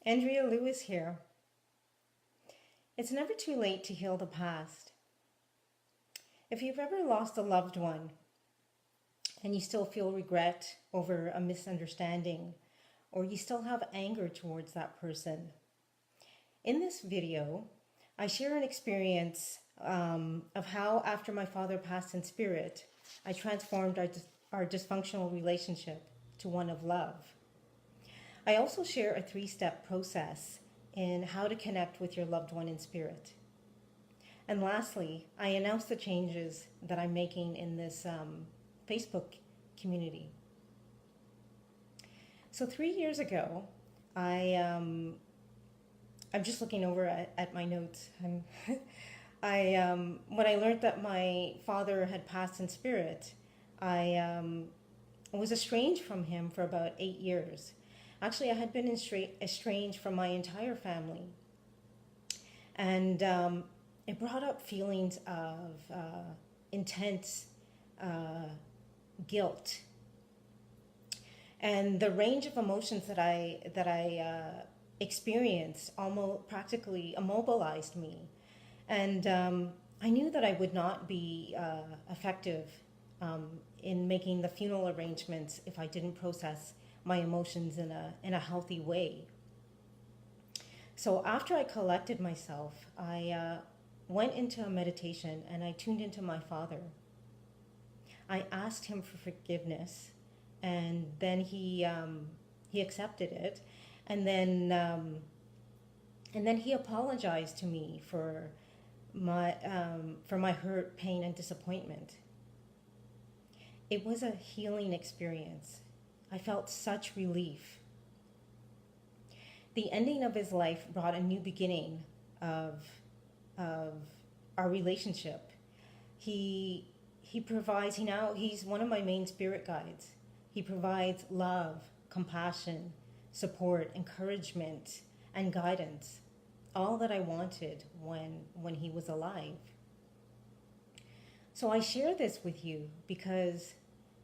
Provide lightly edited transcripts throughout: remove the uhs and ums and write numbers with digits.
Andrea Lewis here. It's never too late to heal the past. If you've ever lost a loved one and you still feel regret over a misunderstanding, or you still have anger towards that person, in this video, I share an experience of how, after my father passed in spirit, I transformed our dysfunctional relationship to one of love. I also share a 3-step process in how to connect with your loved one in spirit. And lastly, I announce the changes that I'm making in this Facebook community. So 3 years ago, I'm just looking over at my notes. When I learned that my father had passed in spirit, I was estranged from him for about 8 years. Actually, I had been estranged from my entire family. And it brought up feelings of intense guilt. And the range of emotions that I experienced almost practically immobilized me. And I knew that I would not be effective in making the funeral arrangements if I didn't process my emotions in a healthy way. So after I collected myself, I went into a meditation and I tuned into my father. I asked him for forgiveness, and then he accepted it, and then he apologized to me for my hurt, pain, and disappointment. It was a healing experience. I felt such relief. The ending of his life brought a new beginning of our relationship. He's one of my main spirit guides. He provides love, compassion, support, encouragement, and guidance. All that I wanted when he was alive. So I share this with you because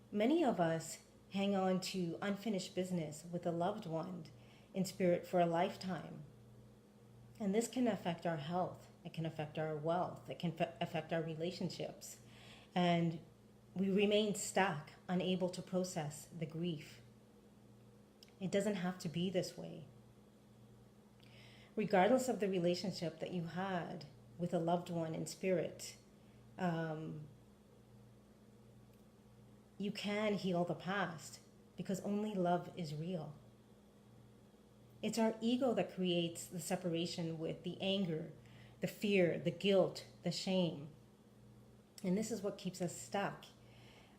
many of us hang on to unfinished business with a loved one in spirit for a lifetime. And this can affect our health, it can affect our wealth, it can affect our relationships. And we remain stuck, unable to process the grief. It doesn't have to be this way. Regardless of the relationship that you had with a loved one in spirit, you can heal the past because only love is real. It's our ego that creates the separation with the anger, the fear, the guilt, the shame. And this is what keeps us stuck.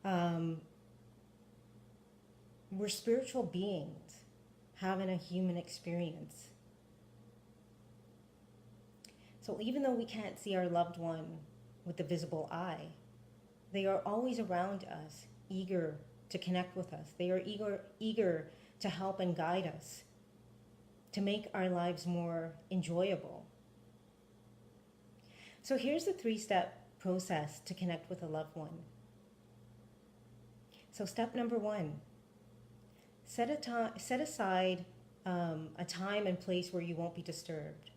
We're spiritual beings having a human experience. So even though we can't see our loved one with the visible eye, they are always around us, eager to connect with us. They are eager to help and guide us, to make our lives more enjoyable. So here's the 3-step process to connect with a loved one. So step number 1, set aside a time and place where you won't be disturbed.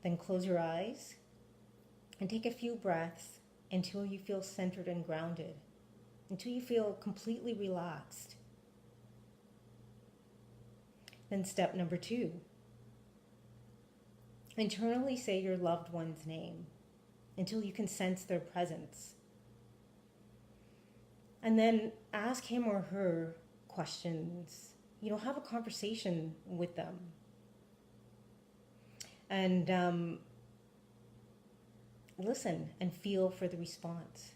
Then close your eyes and take a few breaths until you feel centered and grounded, until you feel completely relaxed. Then step number 2, internally say your loved one's name until you can sense their presence. And then ask him or her questions. Have a conversation with them. And listen and feel for the response.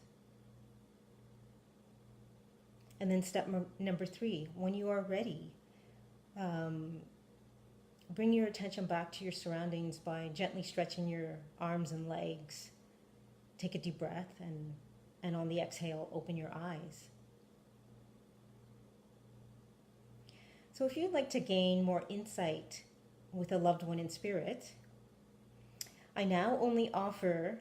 And then step number 3, when you are ready, bring your attention back to your surroundings by gently stretching your arms and legs. Take a deep breath and on the exhale, open your eyes. So if you'd like to gain more insight with a loved one in spirit, I now only offer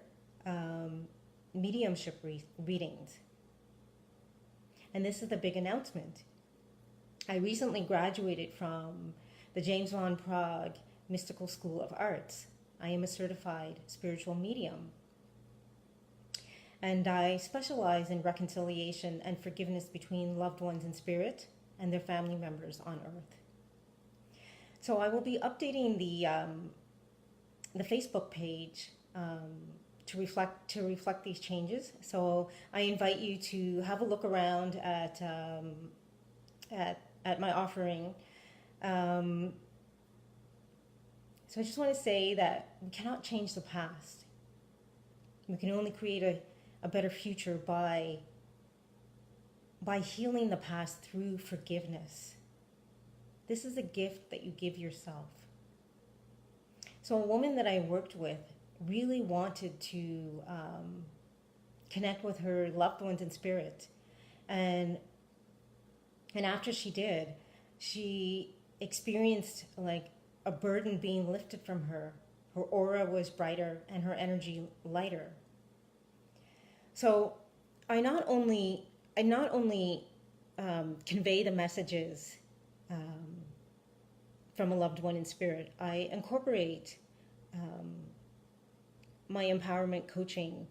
mediumship readings. And this is the big announcement. I recently graduated from the James Van Praagh Mystical School of Arts. I am a certified spiritual medium. And I specialize in reconciliation and forgiveness between loved ones in spirit and their family members on earth. So I will be updating the Facebook page to reflect these changes. So I invite you to have a look around at my offering. So I just want to say that we cannot change the past. We can only create a better future by healing the past through forgiveness. This is a gift that you give yourself. So a woman that I worked with really wanted to connect with her loved ones in spirit. And after she did, she experienced like a burden being lifted from her. Her aura was brighter and her energy lighter. So I not only convey the messages from a loved one in spirit, I incorporate my empowerment coaching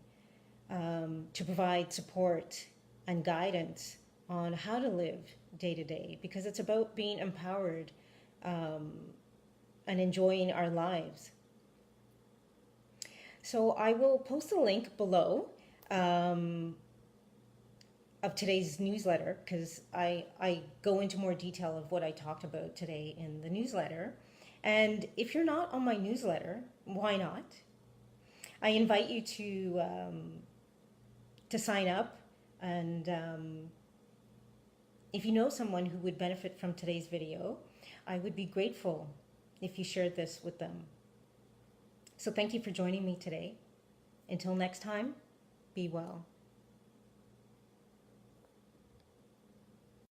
to provide support and guidance on how to live day to day, because it's about being empowered and enjoying our lives. So I will post a link below of today's newsletter, because I go into more detail of what I talked about today in the newsletter. And if you're not on my newsletter, why not? I invite you to sign up, and if you know someone who would benefit from today's video, I would be grateful if you shared this with them. So thank you for joining me today. Until next time, be well.